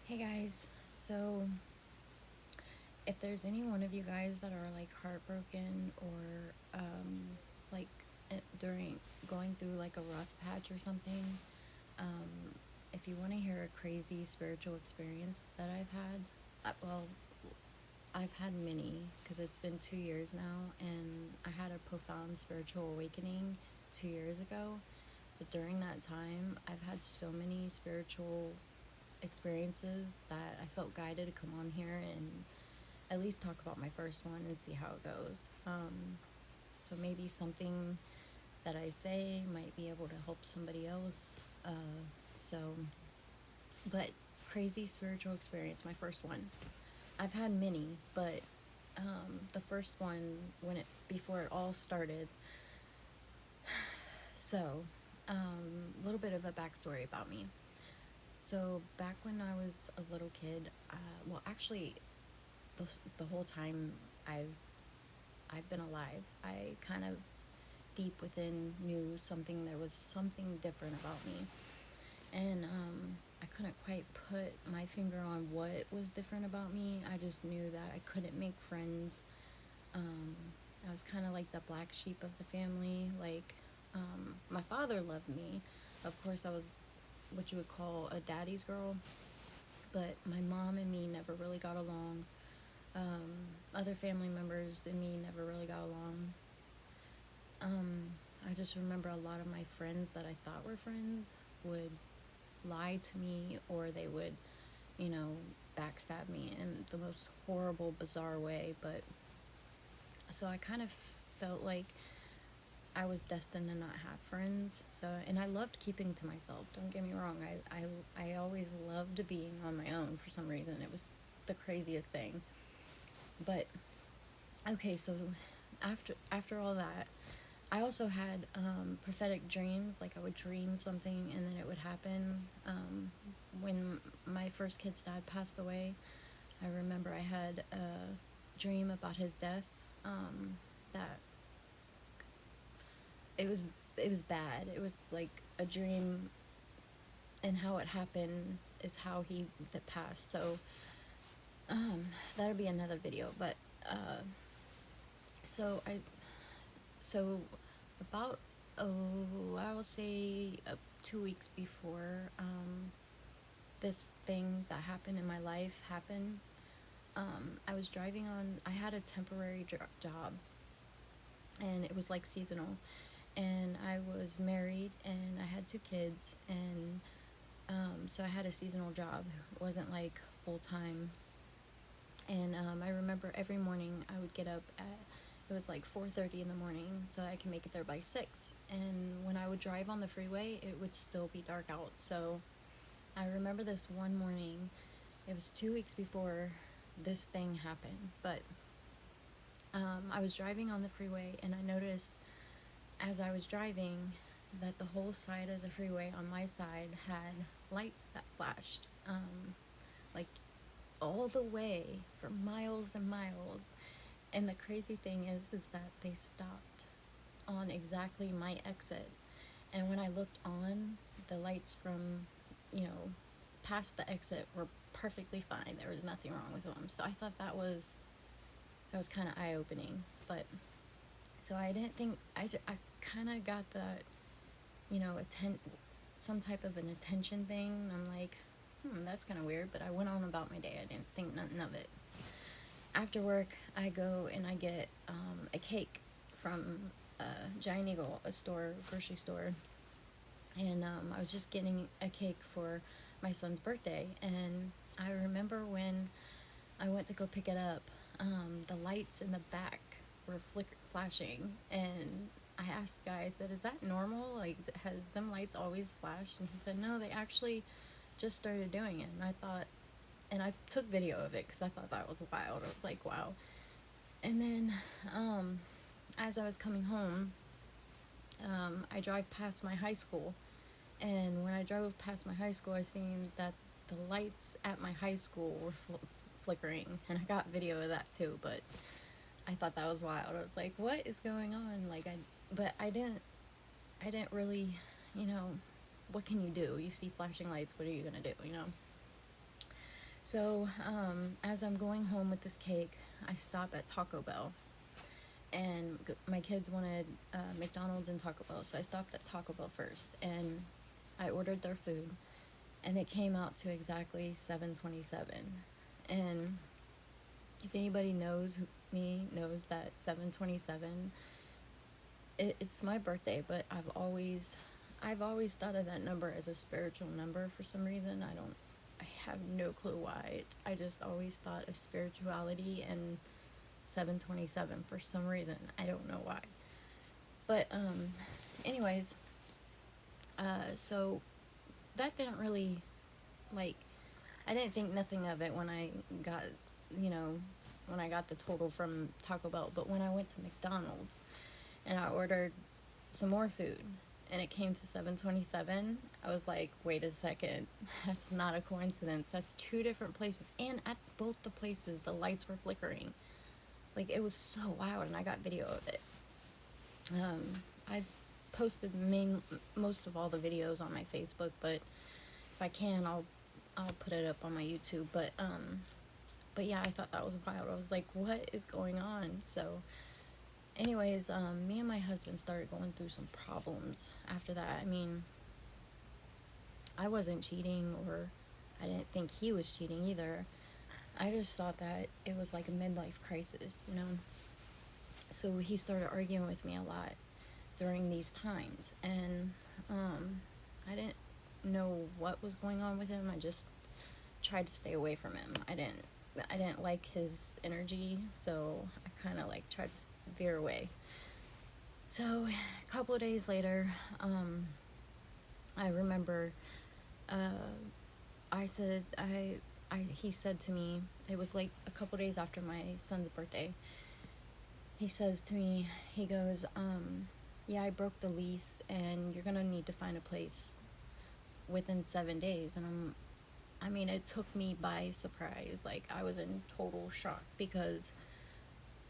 Hey guys, so if there's any one of you guys that are like heartbroken or like during going through like a rough patch or something, um, if you want to hear a crazy spiritual experience that I've had, well, I've had many because it's been 2 years now, and I had a profound spiritual awakening 2 years ago. But during that time, I've had so many spiritual experiences that I felt guided to come on here and at least talk about my first one and see how it goes. So maybe something that I say might be able to help somebody else. So, but crazy spiritual experience, my first one. I've had many, but the first one, before it all started. So, a little bit of a backstory about me. So back when I was a little kid, well, actually, the the whole time I've I've been alive, I kind of deep within knew something. There was something different about me, and I couldn't quite put my finger on what was different about me. I just knew that I couldn't make friends. Um, I was kind of like the black sheep of the family. Like, my father loved me. Of course, I was what you would call a daddy's girl, but my mom and me never really got along. Other family members and me never really got along. I just remember a lot of my friends that I thought were friends would lie to me, or they would, you know, backstab me in the most horrible, bizarre way. But so I kind of felt like I was destined to not have friends. So, and I loved keeping to myself. Don't get me wrong. I always loved being on my own for some reason. It was the craziest thing. But okay, so after all that, I also had prophetic dreams. Like I would dream something and then it would happen. When my first kid's dad passed away, I remember I had a dream about his death. That it was it was bad. It was like a dream, and how it happened is how he passed. So that'll be another video. But uh, so I so about, I will say 2 weeks before this thing that happened in my life happened, I was driving on. I had a temporary job, and it was like seasonal. And I was married, and I had 2 kids, and so I had a seasonal job. It wasn't like full time. And I remember every morning I would get up at, it was like 4:30 in the morning, so I can make it there by 6. And when I would drive on the freeway, it would still be dark out. So I remember this one morning. It was 2 weeks before this thing happened, but I was driving on the freeway, and I noticed as I was driving that the whole side of the freeway on my side had lights that flashed, like all the way for miles and miles. And the crazy thing is that they stopped on exactly my exit. And when I looked on, the lights from, you know, past the exit were perfectly fine. There was nothing wrong with them. So I thought that was kind of eye opening. But so I didn't think, I kind of got that, some type of an attention thing. I'm like, that's kind of weird. But I went on about my day. I didn't think nothing of it. After work, I go and I get a cake from Giant Eagle, grocery store. And I was just getting a cake for my son's birthday. And I remember when I went to go pick it up, the lights in the back were flashing. And I asked the guy, I said, "Is that normal? Like, has them lights always flashed?" And he said, "No, they actually just started doing it." And I thought, and I took video of it because I thought that was wild. I was like, wow. And then, as I was coming home, I drive past my high school. And when I drove past my high school, I seen that the lights at my high school were flickering. And I got video of that too, but I thought that was wild. I was like, what is going on? But I didn't really, you know, what can you do? You see flashing lights, what are you gonna do, So, as I'm going home with this cake, I stopped at Taco Bell, and my kids wanted McDonald's and Taco Bell, so I stopped at Taco Bell first, and I ordered their food, and it came out to exactly 7:27. And if anybody knows me, knows that 7:27, it's my birthday, but I've always thought of that number as a spiritual number for some reason. I have no clue why. I just always thought of spirituality and 7:27 for some reason. I don't know why. But anyways, so that didn't really, like, I didn't think nothing of it when I got, you know, when I got the total from Taco Bell. But when I went to McDonald's and I ordered some more food and it came to 7:27, I was like, wait a second, that's not a coincidence. That's two different places, and at both the places the lights were flickering. Like, it was so loud, and I got video of it. I've posted most of all the videos on my Facebook, but if I can, I'll put it up on my YouTube. But yeah, I thought that was wild. I was like, what is going on? So anyways, me and my husband started going through some problems after that. I mean, I wasn't cheating, or I didn't think he was cheating either. I just thought that it was like a midlife crisis, you know? So he started arguing with me a lot during these times, and I didn't know what was going on with him. I just tried to stay away from him. I didn't like his energy, so I kind of like tried to veer away. So a couple of days later, I remember I said he said to me, it was like a couple days after my son's birthday. He says to me, he goes, yeah, I broke the lease, and you're gonna need to find a place within 7 days. And I mean, it took me by surprise. Like, I was in total shock, because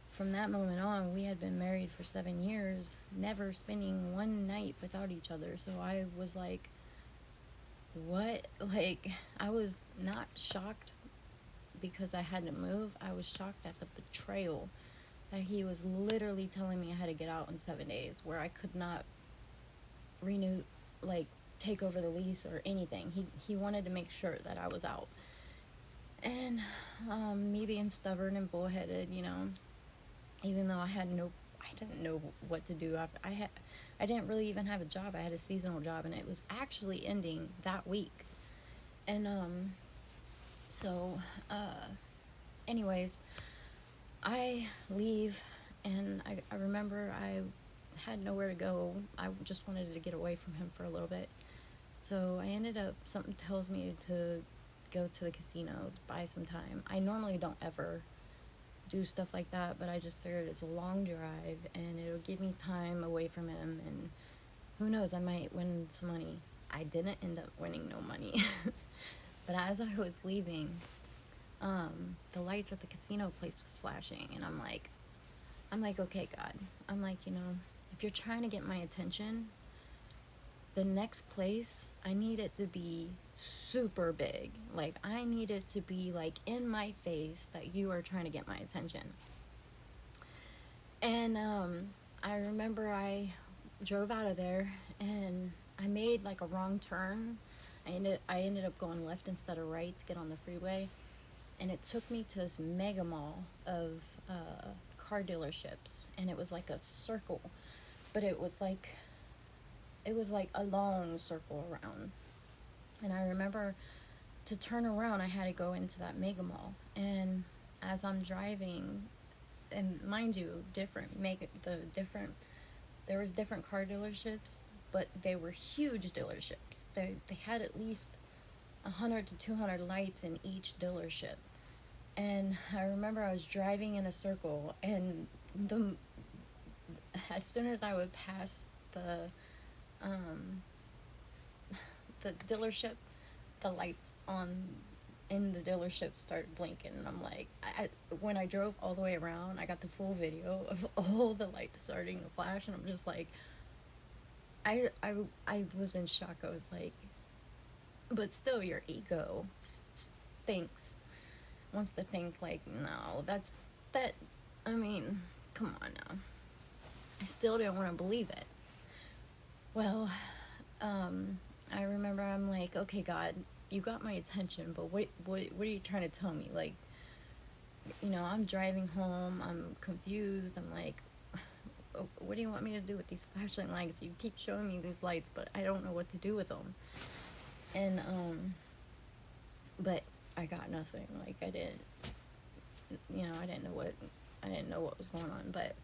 from that moment on, we had been married for 7 years, never spending one night without each other. So I was like, what? Like, I was not shocked because I had to move. I was shocked at the betrayal that he was literally telling me I had to get out in 7 days, where I could not renew, like, take over the lease or anything. He wanted to make sure that I was out. And me being stubborn and bullheaded, you know, even though I didn't know what to do. I didn't really even have a job. I had a seasonal job, and it was actually ending that week. And so anyways, I leave, and I remember I had nowhere to go. I just wanted to get away from him for a little bit. So I ended up, something tells me to go to the casino to buy some time. I normally don't ever do stuff like that, but I just figured it's a long drive and it'll give me time away from him, and who knows, I might win some money. I didn't end up winning no money. But as I was leaving, the lights at the casino place was flashing, and I'm like, okay, God. I'm like, you know, if you're trying to get my attention, the next place, I need it to be super big. Like, I need it to be, like, in my face that you are trying to get my attention. And I remember I drove out of there, and I made, like, a wrong turn. I ended up going left instead of right to get on the freeway. And it took me to this mega mall of car dealerships, and it was like a circle, but it was like a long circle around. And I remember, to turn around, I had to go into that mega mall. And as I'm driving, and mind you, there was different car dealerships, but they were huge dealerships. They had at least 100 to 200 lights in each dealership. And I remember I was driving in a circle, and as soon as I would pass the dealership, the lights in the dealership started blinking, and I'm like, when I drove all the way around, I got the full video of all the lights starting to flash, and I'm just like, I was in shock. I was like, but still, your ego wants to think like, no, that, I mean, come on now. I still didn't want to believe it. Well, I remember I'm like, okay, God, you got my attention, but what are you trying to tell me? Like, I'm driving home, I'm confused, I'm like, oh, what do you want me to do with these flashing lights? You keep showing me these lights, but I don't know what to do with them. And, but I got nothing. Like, I didn't I didn't know what was going on. But,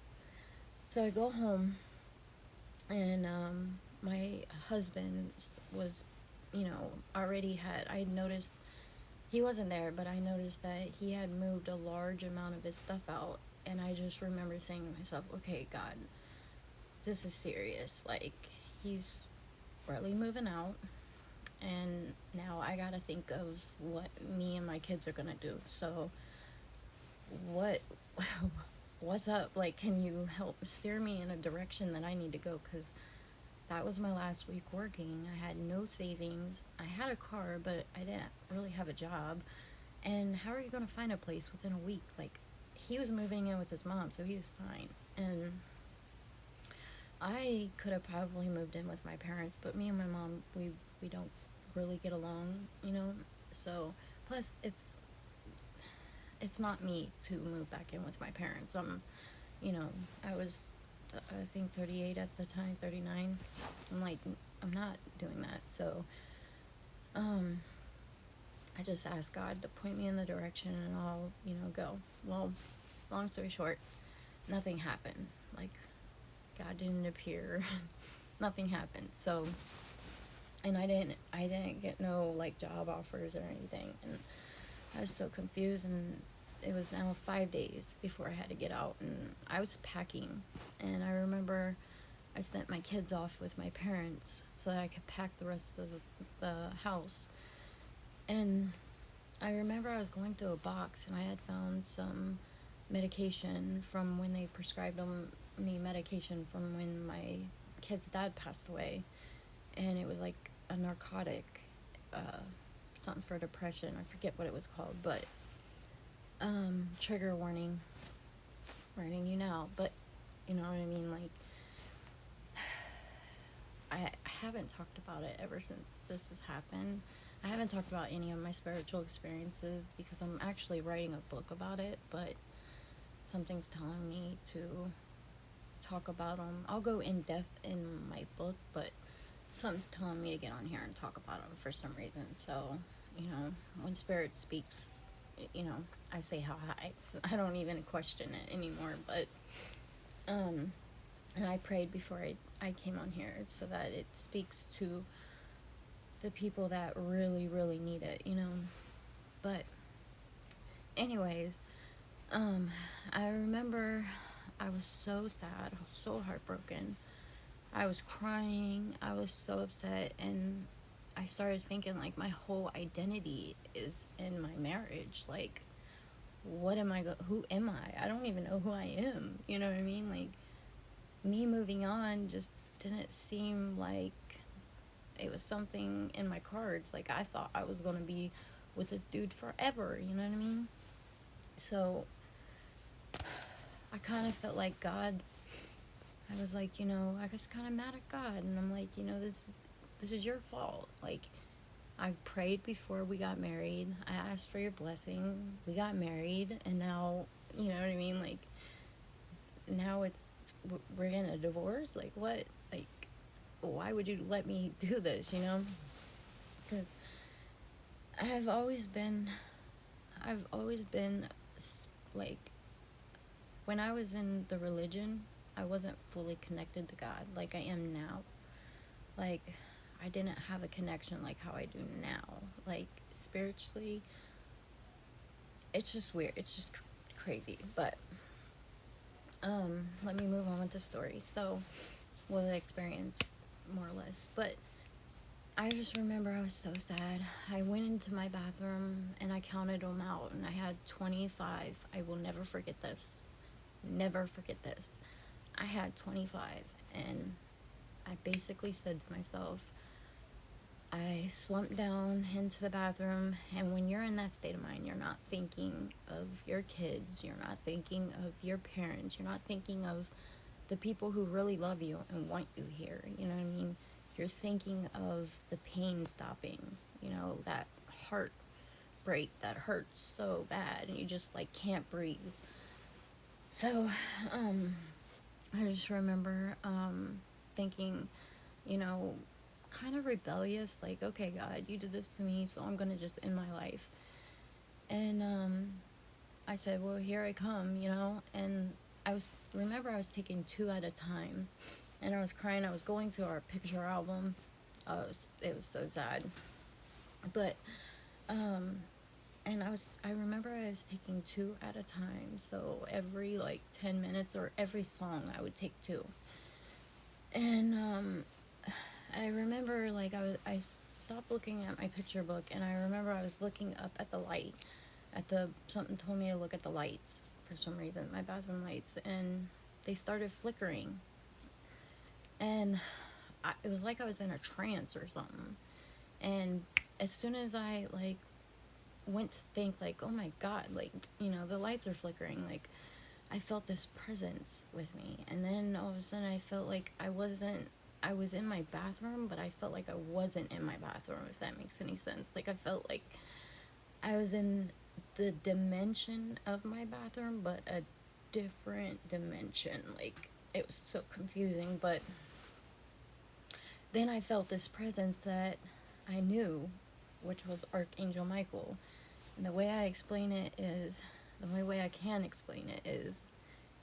so I go home, and, my husband was, I noticed, he wasn't there, but I noticed that he had moved a large amount of his stuff out. And I just remember saying to myself, okay, God, this is serious. Like, he's really moving out. And now I gotta think of what me and my kids are gonna do. So, what, what's up? Like, can you help steer me in a direction that I need to go? Because that was my last week working. I had no savings. I had a car, but I didn't really have a job. And how are you going to find a place within a week? Like, he was moving in with his mom, so he was fine. And I could have probably moved in with my parents, but me and my mom, we don't really get along, So, plus, it's not me to move back in with my parents. I was, I think 38 at the time, 39. I'm like, I'm not doing that. So, I just asked God to point me in the direction, and I'll, go. Well, long story short, nothing happened. Like, God didn't appear. Nothing happened. So, and I didn't get no, like, job offers or anything. And I was so confused, and it was now 5 days before I had to get out, and I was packing. And I remember I sent my kids off with my parents so that I could pack the rest of the house. And I remember I was going through a box, and I had found some medication from when they prescribed me medication from when my kid's dad passed away. And it was like a narcotic, something for depression. I forget what it was called, but trigger warning you now. But you know what I mean, like, I haven't talked about it ever since this has happened. I haven't talked about any of my spiritual experiences because I'm actually writing a book about it, but something's telling me to talk about them. I'll go in depth in my book, but something's telling me to get on here and talk about them for some reason. So, when Spirit speaks, I say how high. So I don't even question it anymore, but, and I prayed before I came on here so that it speaks to the people that really, really need it, But, anyways, I remember I was so sad, so heartbroken. I was crying, I was so upset, and I started thinking, like, my whole identity is in my marriage. Like, who am I? I don't even know who I am, you know what I mean? Like, me moving on just didn't seem like it was something in my cards. Like, I thought I was going to be with this dude forever, you know what I mean? So, I kind of felt like God, I was like, I was kind of mad at God, and I'm like, this is your fault. Like, I prayed before we got married, I asked for your blessing, we got married, and now, you know what I mean? Like, now we're getting a divorce? Like, what? Like, why would you let me do this, Because I've always been, like, when I was in the religion, I wasn't fully connected to God like I am now. Like, I didn't have a connection like how I do now. Like, spiritually, it's just weird. It's just crazy. But, let me move on with the story. So, the experience, more or less. But I just remember I was so sad. I went into my bathroom and I counted them out, and I had 25. I will never forget this. Never forget this. I had 25, and I basically said to myself, I slumped down into the bathroom, and when you're in that state of mind, you're not thinking of your kids, you're not thinking of your parents, you're not thinking of the people who really love you and want you here, you know what I mean? You're thinking of the pain stopping, you know, that heartbreak that hurts so bad, and you just like can't breathe. So, I just remember thinking, you know, kind of rebellious, like, okay, God, you did this to me, so I'm gonna just end my life. And I said, well, here I come, you know, and remember I was taking two at a time, and I was crying. I was going through our picture album. It was so sad. But, and I remember I was taking two at a time, so every like 10 minutes or every song I would take two. And, I remember like I stopped looking at my picture book, and I remember I was looking up at the light, something told me to look at the lights for some reason, my bathroom lights, and they started flickering, and it was like I was in a trance or something. And as soon as I like went to think like, oh my God, like, you know, the lights are flickering, like I felt this presence with me. And then all of a sudden I felt like I was in my bathroom, but I felt like I wasn't in my bathroom, if that makes any sense. Like I felt like I was in the dimension of my bathroom, but a different dimension. Like it was so confusing, but then I felt this presence that I knew, which was Archangel Michael. And the way I explain it is, the only way I can explain it is,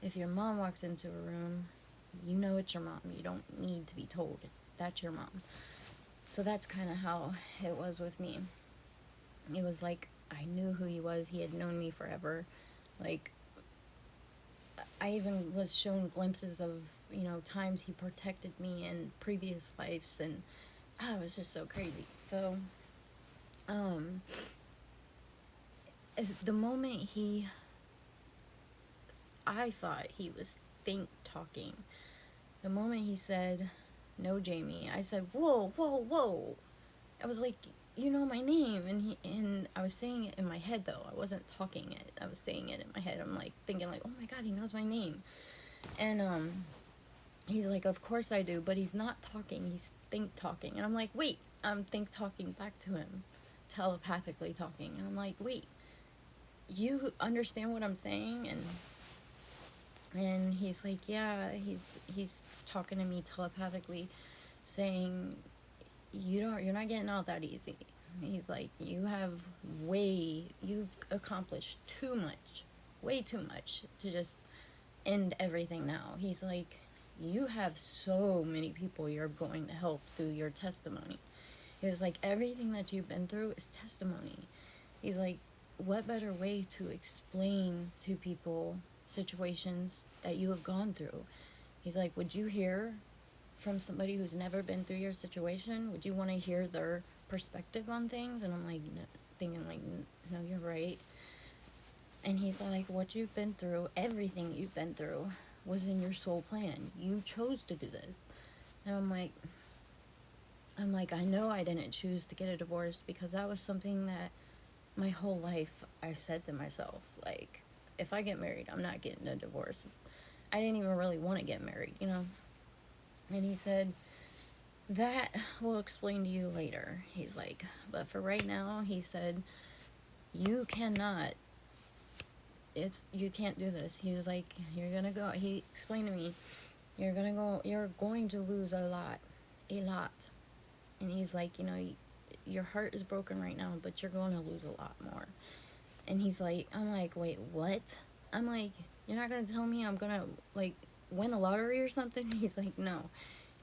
if your mom walks into a room, you know it's your mom. You don't need to be told that's your mom. So that's kind of how it was with me. It was like I knew who he was. He had known me forever. Like, I even was shown glimpses of, you know, times he protected me in previous lives, and oh, it was just so crazy. So, as the moment I thought he was think talking. The moment he said, "No, Jamie," I said, "Whoa, whoa, whoa!" I was like, "You know my name," and I was saying it in my head though. I wasn't talking it. I was saying it in my head. I'm like thinking like, "Oh my God, he knows my name," and he's like, "Of course I do," but he's not talking. He's think talking, and I'm like, "Wait," I'm think talking back to him, telepathically talking, and I'm like, "Wait, you understand what I'm saying?" And he's like, yeah, he's talking to me telepathically, saying, you're not getting out that easy. He's like, you've accomplished too much, way too much to just end everything now. He's like, you have so many people you're going to help through your testimony. He was like, everything that you've been through is testimony. He's like, what better way to explain to people situations that you have gone through? He's like, would you hear from somebody who's never been through your situation? Would you want to hear their perspective on things? And I'm like, no, thinking like, no, you're right. And he's like, what you've been through, everything you've been through was in your soul plan. You chose to do this. And I'm like, I know I didn't choose to get a divorce, because that was something that my whole life I said to myself, like, if I get married, I'm not getting a divorce. I didn't even really want to get married, you know? And he said, that will explain to you later. He's like, but for right now, he said, you cannot, you can't do this. He was like, you're gonna go, he explained to me, you're going to lose a lot. And he's like, you know, your heart is broken right now, but you're going to lose a lot more. And he's like, I'm like, wait, what? I'm like, you're not going to tell me I'm going to, like, win the lottery or something? He's like, no.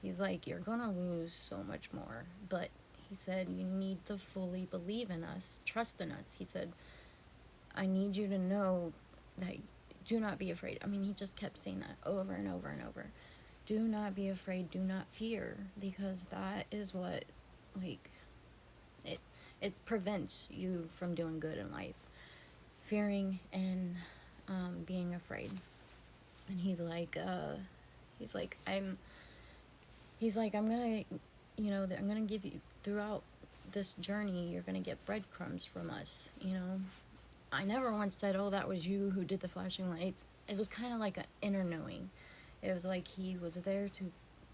He's like, you're going to lose so much more. But he said, you need to fully believe in us, trust in us. He said, I need you to know that, do not be afraid. I mean, he just kept saying that over and over and over. Do not be afraid, do not fear, because that is what, like, it prevents you from doing good in life. Fearing and being afraid. And he's like, I'm gonna, you know, I'm gonna give you throughout this journey, you're going to get breadcrumbs from us, you know. I never once said, oh, that was you who did the flashing lights. It was kind of like an inner knowing. It was like he was there to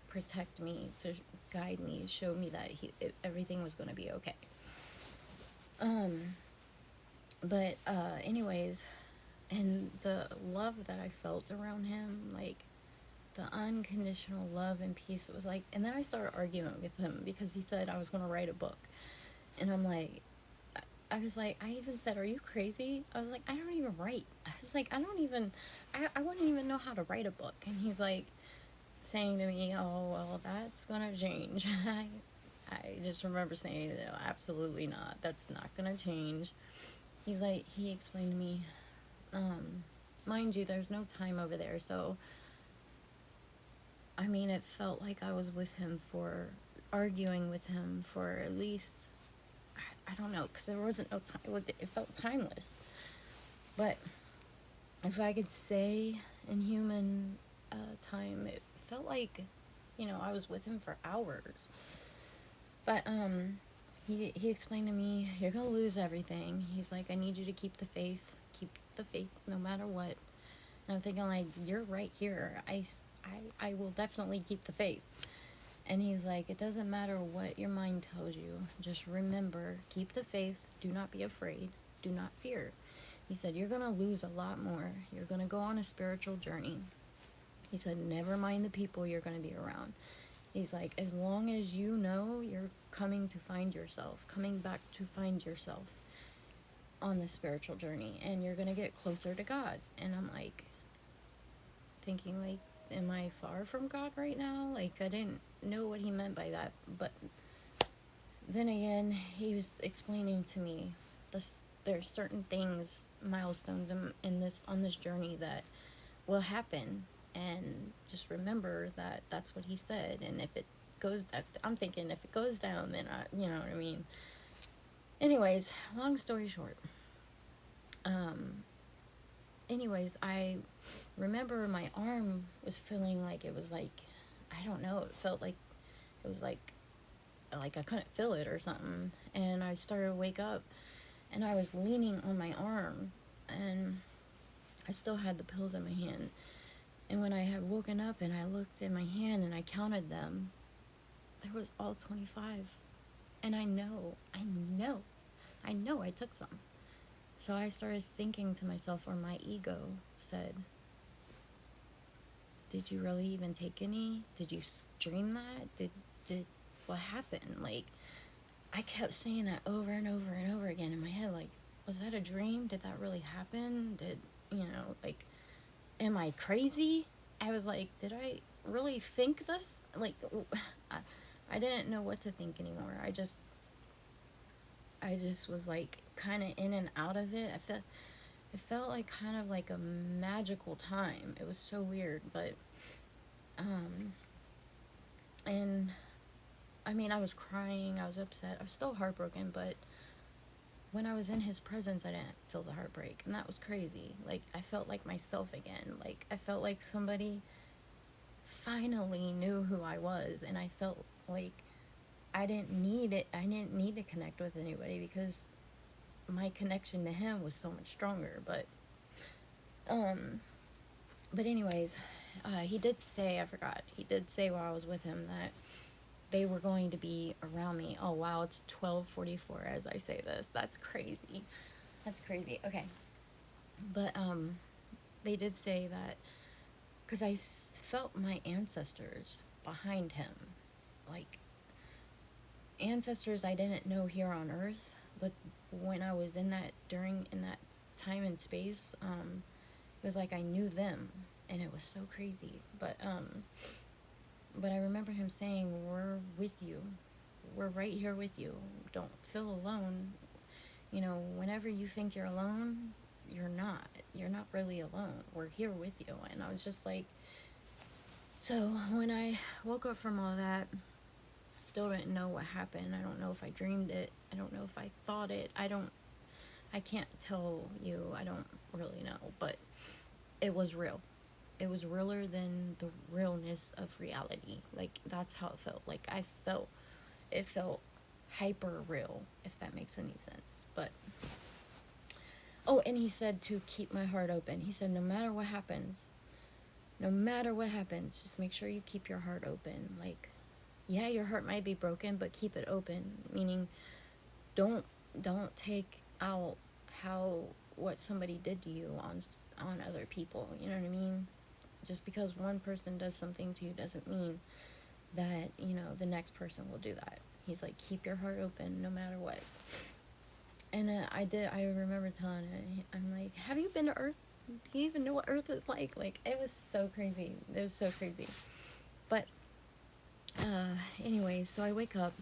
protect me, to guide me, show me that everything was going to be okay. But anyways, and the love that I felt around him, like the unconditional love and peace, it was like, and then I started arguing with him because he said I was going to write a book. And I'm like, I was like, I even said, are you crazy? I was like, I don't even write. I was like, I wouldn't even know how to write a book. And he's like saying to me, oh, well, that's going to change. I just remember saying, no, absolutely not. That's not going to change. He's like, he explained to me, mind you, there's no time over there. So, I mean, it felt like I was with him arguing with him for at least, I don't know, because there wasn't no time. It felt timeless. But if I could say in human time, it felt like, I was with him for hours. But he explained to me, you're going to lose everything. He's like, I need you to keep the faith no matter what. And I'm thinking, like, you're right here. I will definitely keep the faith. And he's like, it doesn't matter what your mind tells you. Just remember, keep the faith. Do not be afraid. Do not fear. He said, you're going to lose a lot more. You're going to go on a spiritual journey. He said, never mind the people you're going to be around. He's like, as long as you know you're coming back to find yourself on the spiritual journey, and you're going to get closer to God. And I'm like, thinking, like, am I far from God right now? Like, I didn't know what he meant by that. But then again, he was explaining to me there's certain things, milestones on this journey that will happen, and just remember that that's what he said. And if it goes, I'm thinking, if it goes down, then you know what I mean. Anyways, long story short, I remember my arm was feeling like it was like, I don't know, it felt like it was like I couldn't feel it or something. And I started to wake up, and I was leaning on my arm, and I still had the pills in my hand. And when I had woken up and I looked in my hand and I counted them, there was all 25. And I know I took some. So I started thinking to myself, or my ego said, did you really even take any? Did you dream that? Did what happened? Like, I kept saying that over and over and over again in my head, like, was that a dream? Did that really happen? Like, am I crazy? I was like, did I really think this? Like, I didn't know what to think anymore. I just was like kind of in and out of it. It felt like kind of like a magical time. It was so weird, but and I mean, I was crying, I was upset, I was still heartbroken, but when I was in his presence, I didn't feel the heartbreak, and that was crazy. Like, I felt like myself again. Like, I felt like somebody finally knew who I was, and I felt like I didn't need to connect with anybody, because my connection to him was so much stronger. But anyways, he did say while I was with him that they were going to be around me. Oh wow, it's 12:44 as I say this. That's crazy. Okay. But they did say that, because I felt my ancestors behind him, like ancestors I didn't know here on Earth, but when I was in that time and space, it was like I knew them, and it was so crazy. But I remember him saying, we're with you, we're right here with you, don't feel alone. Whenever you think you're alone, you're not really alone, we're here with you. And I was just like, so when I woke up from all that, still didn't know what happened. I don't know if I dreamed it, I don't know if I thought it, I can't tell you, I don't really know. But it was real. It was realer than the realness of reality. Like, that's how it felt. Like, it felt hyper real, if that makes any sense. But oh, and he said to keep my heart open. He said, no matter what happens, just make sure you keep your heart open. Like, yeah, your heart might be broken, but keep it open. Meaning, don't take out how what somebody did to you on other people. You know what I mean? Just because one person does something to you doesn't mean that, the next person will do that. He's like, keep your heart open no matter what. And I remember telling it, I'm like, have you been to Earth? Do you even know what Earth is like? Like, it was so crazy. It was so crazy. But, anyways, so I wake up,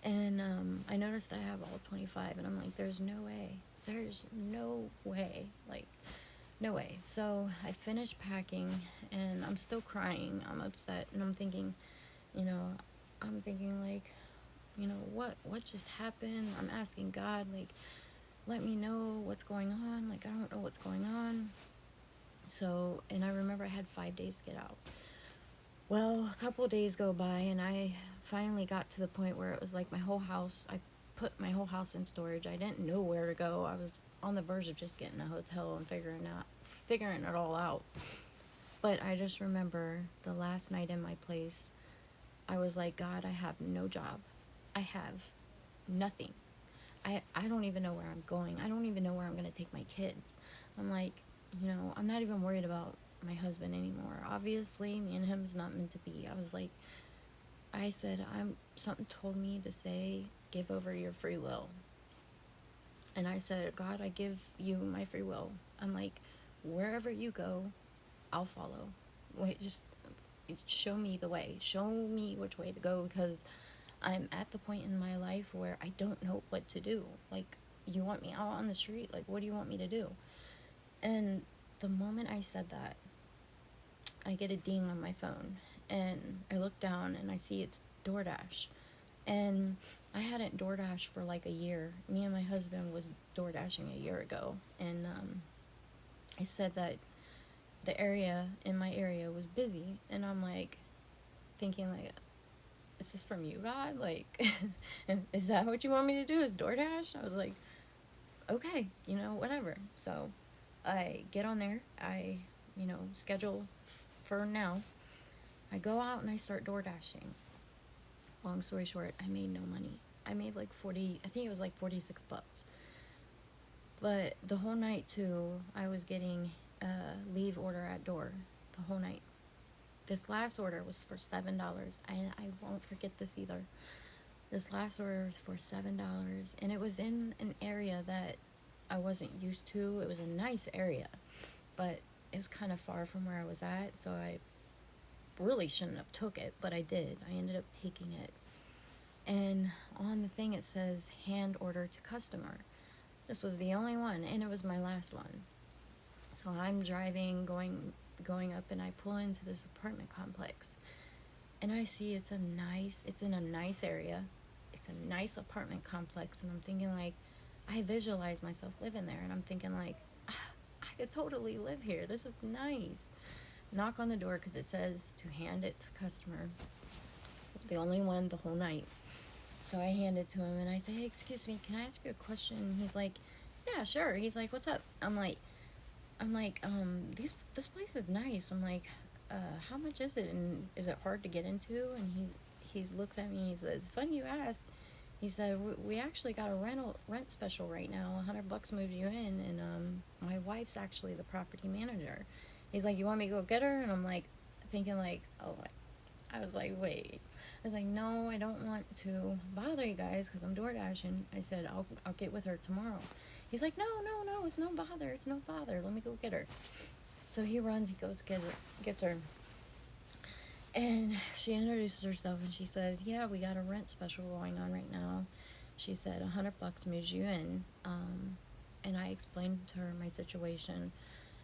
and I noticed that I have all 25, and I'm like, there's no way. There's no way. Like, no way. So I finished packing, and I'm still crying. I'm upset, and I'm thinking, like, what just happened? I'm asking God, like, let me know what's going on. Like, I don't know what's going on. So, and I remember I had 5 days to get out. Well, a couple of days go by, and I finally got to the point where it was like I put my whole house in storage. I didn't know where to go. I was on the verge of just getting a hotel and figuring it all out. But I just remember the last night in my place, I was like, God, I have no job. I have nothing. I don't even know where I'm going. I don't even know where I'm going to take my kids. I'm like, I'm not even worried about my husband anymore. Obviously, me and him is not meant to be. I said, something told me to say, give over your free will. And I said, God, I give you my free will. I'm like, wherever you go, I'll follow. Wait, just show me the way. Show me which way to go, because I'm at the point in my life where I don't know what to do. Like, you want me out on the street? Like, what do you want me to do? And the moment I said that, I get a ding on my phone, and I look down and I see it's DoorDash. And I hadn't DoorDashed for like a year. Me and my husband was DoorDashing a year ago, and I said that the area in my area was busy, and I'm like thinking like, is this from you, God? Like, is that what you want me to do, is DoorDash? I was like, okay, whatever. So I get on there, I schedule for now. I go out and I start door dashing. Long story short, I made no money. I made like 40, I think it was like 46 bucks. But the whole night too, I was getting leave order at door the whole night. This last order was for $7, and I won't forget this either. This last order was for $7, and it was in an area that I wasn't used to. It was a nice area, but it was kind of far from where I was at, so I really shouldn't have took it, but I did. I ended up taking it. And on the thing it says hand order to customer. This was the only one, and it was my last one. So I'm driving, going up, and I pull into this apartment complex, and I see it's in a nice area. It's a nice apartment complex, and I'm thinking like, I visualize myself living there, and I'm thinking like, I could totally live here. This is nice. Knock on the door because it says to hand it to customer. The only one the whole night. So I hand it to him, and I say, hey, excuse me, can I ask you a question? And he's like, yeah, sure. He's like, what's up? I'm like, this place is nice. I'm like, how much is it, and is it hard to get into? And he looks at me and he says, funny you ask. He said, we actually got a rent special right now. $100 moves you in, and my wife's actually the property manager. He's like, you want me to go get her? And I'm like, thinking like, oh my, I was like, wait. I was like, no, I don't want to bother you guys because I'm door dashing. I said, I'll get with her tomorrow. He's like, no, it's no bother. Let me go get her. So he runs, he goes, gets her. And she introduces herself, and she says, yeah, we got a rent special going on right now. She said, $100 moves you in. And I explained to her my situation,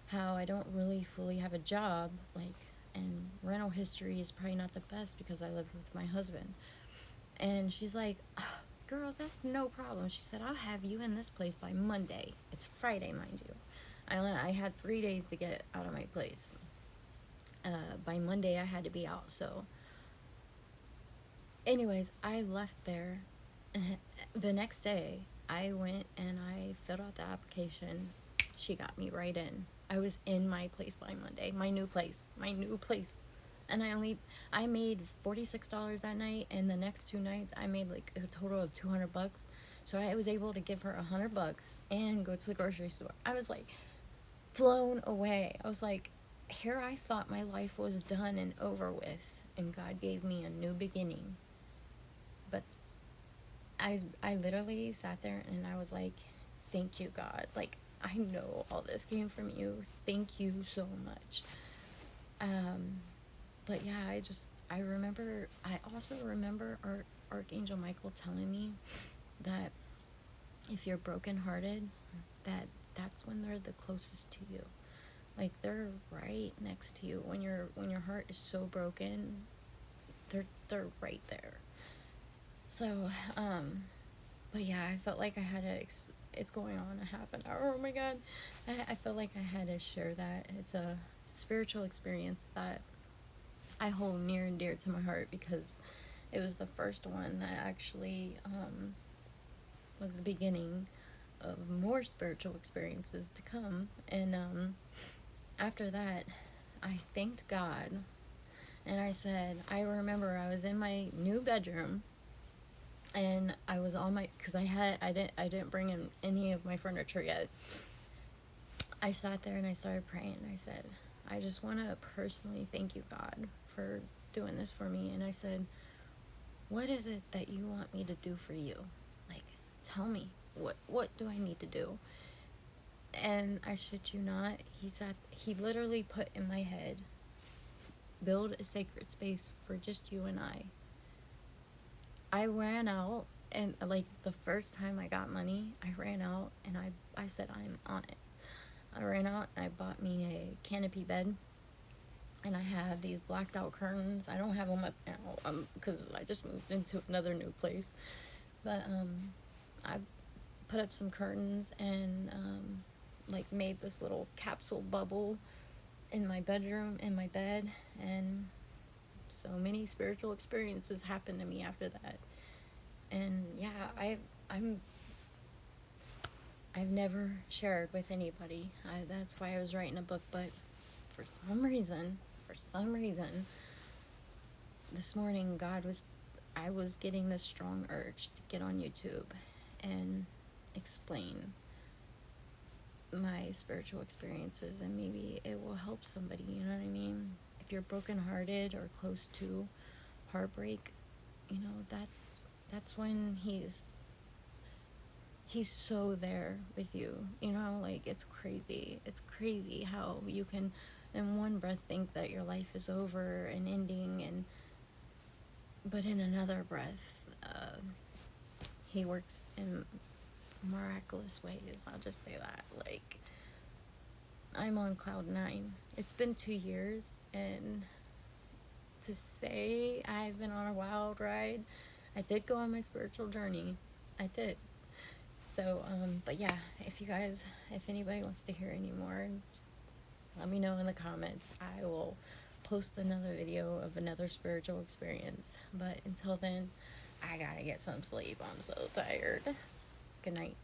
how I don't really fully have a job, like, and rental history is probably not the best because I live with my husband. And she's like, oh, girl, that's no problem. She said, I'll have you in this place by Monday. It's Friday, mind you. I had 3 days to get out of my place. By Monday, I had to be out. So anyways, I left there, the next day, I went and I filled out the application. She got me right in. I was in my place by Monday. My new place. My new place. And I made $46 that night, and the next 2 nights I made like a total of $200. So I was able to give her $100 and go to the grocery store. I was like blown away. I was like, here I thought my life was done and over with, and God gave me a new beginning. But I literally sat there and I was like, thank you, God. Like, I know all this came from you. Thank you so much. But yeah, I also remember Archangel Michael telling me that if you're brokenhearted, that's when they're the closest to you. Like, they're right next to you. When your heart is so broken, they're right there. So, but yeah, I felt like I had to, it's going on a half an hour, oh my god. I felt like I had to share that. It's a spiritual experience that I hold near and dear to my heart, because it was the first one that actually was the beginning of more spiritual experiences to come. And after that, I thanked God, and I said, I remember I was in my new bedroom, and I was on my, because I didn't bring in any of my furniture yet. I sat there and I started praying. I said, I just want to personally thank you, God, for doing this for me. And I said, what is it that you want me to do for you? Like, tell me, what do I need to do? And I shit you not, he literally put in my head, build a sacred space for just you and I ran out, and like the first time I got money, I ran out and I said, I'm on it. I ran out and I bought me a canopy bed, and I have these blacked out curtains. I don't have them up now because I just moved into another new place. But I put up some curtains and like made this little capsule bubble in my bedroom, in my bed, and so many spiritual experiences happened to me after that. And yeah, I've never shared with anybody. That's why I was writing a book. But for some reason, this morning I was getting this strong urge to get on YouTube and explain my spiritual experiences, and maybe it will help somebody, you know what I mean? If you're brokenhearted or close to heartbreak, that's when he's so there with you, like, it's crazy how you can in one breath think that your life is over and ending, but in another breath, he works in miraculous ways. I'll just say that. Like, I'm on cloud 9. It's been 2 years, and to say I've been on a wild ride, I did go on my spiritual journey. I did. So, but yeah, if anybody wants to hear any more, just let me know in the comments. I will post another video of another spiritual experience. But until then, I gotta get some sleep. I'm so tired. Good night.